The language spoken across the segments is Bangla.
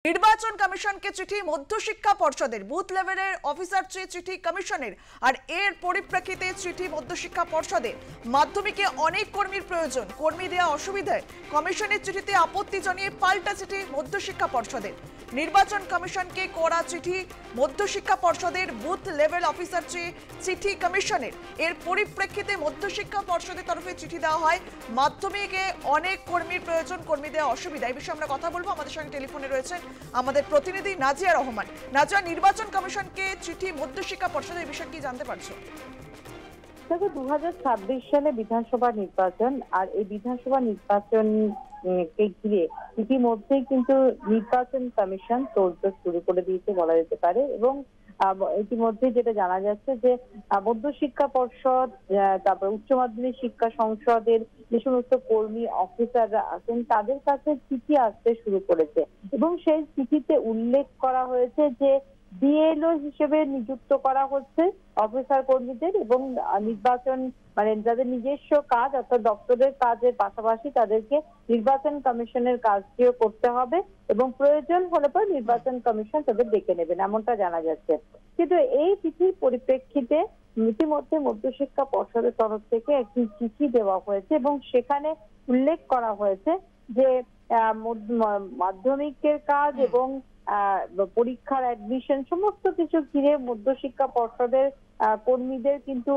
নির্বাচন কমিশনকে চিঠি মধ্যশিক্ষা পর্ষদের, বুথ লেভেলের অফিসার চেয়ে চিঠি কমিশনের। আর এর পরিপ্রেক্ষিতে চিঠি মধ্যশিক্ষা পর্ষদে। মাধ্যমিকে অনেক কর্মীর প্রয়োজন, কর্মী দেওয়া অসুবিধায় কমিশনের চিঠিতে আপত্তি জানিয়ে পাল্টা চিঠি মধ্যশিক্ষা পর্ষদের। নির্বাচন কমিশনকে করা চিঠি মধ্যশিক্ষা পর্ষদের, বুথ লেভেল অফিসার চেয়ে চিঠি কমিশনের। এর পরিপ্রেক্ষিতে মধ্যশিক্ষা পর্ষদের তরফে চিঠি দেওয়া হয়। মাধ্যমিকে অনেক কর্মীর প্রয়োজন, কর্মী দেওয়া অসুবিধা। এই বিষয়ে আমরা কথা বলবো। আমাদের সঙ্গে টেলিফোনে রয়েছেন আমাদের প্রতিনিধি নাজিয়া রহমান। নাজিয়া, নির্বাচন কমিশনকে চিঠি মধ্যশিক্ষা পর্ষদের বিষয়ে কি জানতে পারছো? দেখো, 2026 সালে বিধানসভা নির্বাচন, আর এই বিধানসভা নির্বাচন কে ঘিরে ইতিমধ্যেই কিন্তু নির্বাচন কমিশন তোড়জোড় শুরু করে দিয়েছে বলা যেতে পারে। এবং ইতিমধ্যে যেটা জানা যাচ্ছে যে মধ্যশিক্ষা পর্ষদ, তারপর উচ্চ মাধ্যমিক শিক্ষা সংসদের যে সমস্ত কর্মী অফিসাররা আছেন তাদের কাছে চিঠি আসতে শুরু করেছে। এবং সেই চিঠিতে উল্লেখ করা হয়েছে যে বিএলও হিসেবে নিযুক্ত করা হচ্ছে অফিসার কর্মীদের, এবং নির্বাচন মানে যাদের নিজস্ব কাজ অর্থাৎ দপ্তরের কাজের পাশাপাশি তাদেরকে নির্বাচন কমিশনের কাজটিও করতে হবে, এবং প্রয়োজন হলে পর নির্বাচন কমিশন তাদের ডেকে নেবেন, এমনটা জানা যাচ্ছে। কিন্তু এই চিঠির পরিপ্রেক্ষিতে ইতিমধ্যে মধ্যশিক্ষা পর্ষদের তরফ থেকে একটি চিঠি দেওয়া হয়েছে, এবং সেখানে উল্লেখ করা হয়েছে যে মাধ্যমিকের কাজ এবং পরীক্ষার অ্যাডমিশন সমস্ত কিছু ঘিরে মধ্যশিক্ষা পর্ষদের কর্মীদের কিন্তু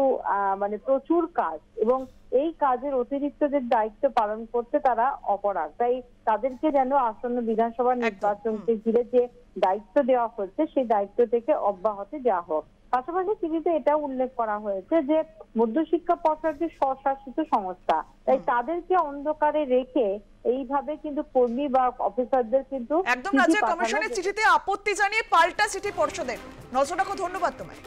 মানে প্রচুর কাজ, এবং এই কাজের অতিরিক্ত যে দায়িত্ব পালন করতে তারা অপরাগ। তাই তাদেরকে যেন আসন্ন বিধানসভা নির্বাচনকে ঘিরে যে দায়িত্ব দেওয়া হচ্ছে সেই দায়িত্ব থেকে অব্যাহতি দেওয়া হোক। পাশাপাশি চিঠিতে এটা উল্লেখ করা হয়েছে যে মধ্যশিক্ষা পর্ষদ স্বশাসিত সংস্থা, তাই তাদেরকে অন্ধকারে রেখে এইভাবে কিন্তু কর্মী বা অফিসারদের কিন্তু একদম কমিশনের চিঠিতে আপত্তি জানিয়ে পাল্টা চিঠি পর্ষদের। নজর রাখো। ধন্যবাদ তোমায়।